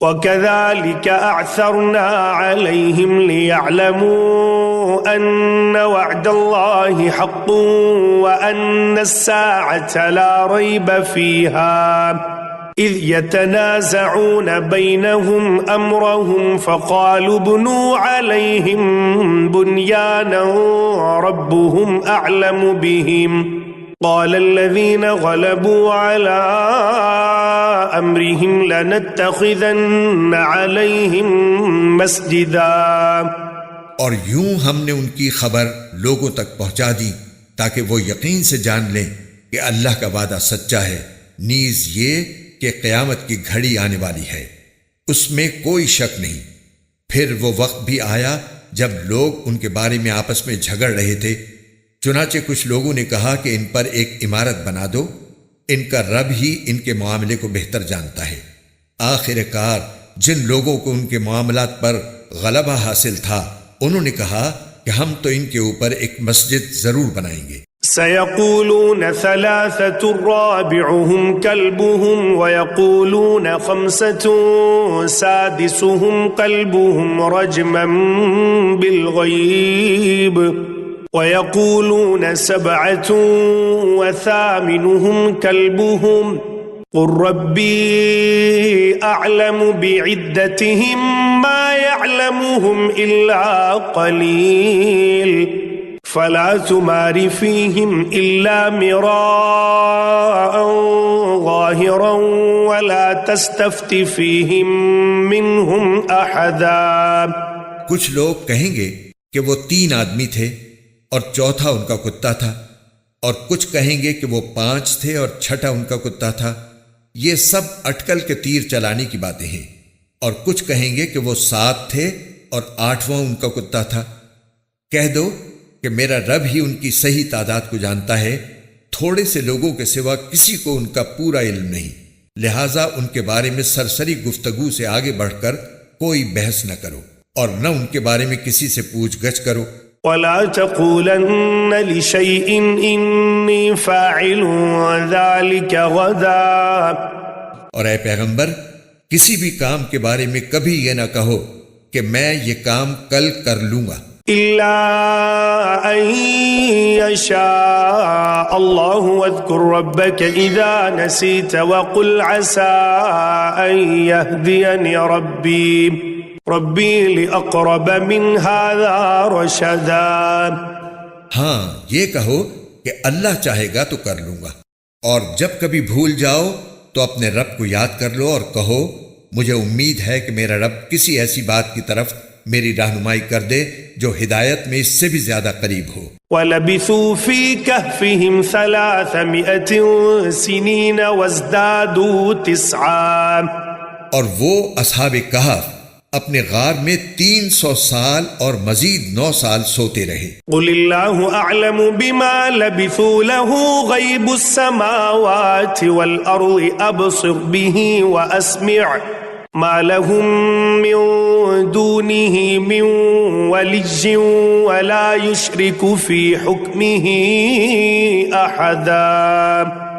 وَكَذَلِكَ أَعْثَرْنَا عَلَيْهِمْ لِيَعْلَمُوا أَنَّ وَعْدَ اللَّهِ حَقٌّ وَأَنَّ السَّاعَةَ لَا رَيْبَ فِيهَا إِذْ يَتَنَازَعُونَ بَيْنَهُمْ أَمْرَهُمْ فَقَالُوا ابْنُوا عَلَيْهِمْ بُنْيَانًا رَبُّهُمْ أَعْلَمُ بِهِمْ قال الذين غلبوا على أمرهم لنتخذن عليهم مسجدا۔ اور یوں ہم نے ان کی خبر لوگوں تک پہنچا دی تاکہ وہ یقین سے جان لیں کہ اللہ کا وعدہ سچا ہے، نیز یہ کہ قیامت کی گھڑی آنے والی ہے، اس میں کوئی شک نہیں۔ پھر وہ وقت بھی آیا جب لوگ ان کے بارے میں آپس میں جھگڑ رہے تھے، چنانچہ کچھ لوگوں نے کہا کہ ان پر ایک عمارت بنا دو، ان کا رب ہی ان کے معاملے کو بہتر جانتا ہے۔ آخر کار جن لوگوں کو ان کے معاملات پر غلبہ حاصل تھا انہوں نے کہا کہ ہم تو ان کے اوپر ایک مسجد ضرور بنائیں گے۔ سيقولون ثلاثة رابعهم كلبهم ويقولون خمسة سادسهم كلبهم رجما بالغيب وَيَقُولُونَ سَبْعَةٌ وَثَامِنُهُمْ كَلْبُهُمْ قُلْ رَبِّي أَعْلَمُ بِعِدَّتِهِمْ مَا يَعْلَمُهُمْ إِلَّا قَلِيلٌ فَلَا تُمَارِ فِيهِمْ إِلَّا مِرَاءً ظَاهِرًا وَلَا تَسْتَفْتِ فِيهِمْ مِنْهُمْ أَحَدًا۔ کچھ لوگ کہیں گے کہ وہ 3 آدمی تھے اور چوتھا ان کا کتا تھا، اور کچھ کہیں گے کہ وہ 5 تھے اور چھٹا ان کا کتا تھا۔ یہ سب اٹکل کے تیر چلانے کی باتیں ہیں۔ اور کچھ کہیں گے کہ وہ 7 تھے اور 8واں ان کا کتا تھا۔ کہہ دو کہ میرا رب ہی ان کی صحیح تعداد کو جانتا ہے، تھوڑے سے لوگوں کے سوا کسی کو ان کا پورا علم نہیں، لہٰذا ان کے بارے میں سرسری گفتگو سے آگے بڑھ کر کوئی بحث نہ کرو اور نہ ان کے بارے میں کسی سے پوچھ گچھ کرو۔ وَلَا تَقُولَنَّ لِشَيْءٍ إِنِّي فَاعِلٌ ذَلِكَ غَدًا۔ اور اے پیغمبر کسی بھی کام کے بارے میں کبھی یہ نہ کہو کہ میں یہ کام کل کر لوں گا، إِلَّا أَن يَشَاءَ اللَّهُ وَاذْكُر رَّبَّكَ إِذَا نَسِيتَ وَقُلْ عَسَىٰ أَن يَهْدِيَنِ ربی لِأَقْرَبَ مِنْ هَذَا رَشَدًا۔ ہاں یہ کہو کہ اللہ چاہے گا تو کر لوں گا، اور جب کبھی بھول جاؤ تو اپنے رب کو یاد کر لو اور کہو مجھے امید ہے کہ میرا رب کسی ایسی بات کی طرف میری رہنمائی کر دے جو ہدایت میں اس سے بھی زیادہ قریب ہو۔ وَلَبِثُوا فِي كَهْفِهِمْ 300 سِنِينَ وَازْدَادُوا 9۔ اور وہ اصحاب کہف اپنے غار میں 300 سال اور مزید 9 سال سوتے رہے۔ قُلِ اللَّهُ أَعْلَمُ بِمَا لَبِثُوا لَهُ غَيْبُ السَّمَاوَاتِ وَالْأَرْضِ أَبْصِرْ بِهِ وَأَسْمِعْ مَا لَهُم مِّن دُونِهِ مِن وَلِيٍّ وَلَا يُشْرِكُ فِي حُكْمِهِ أَحَدًا۔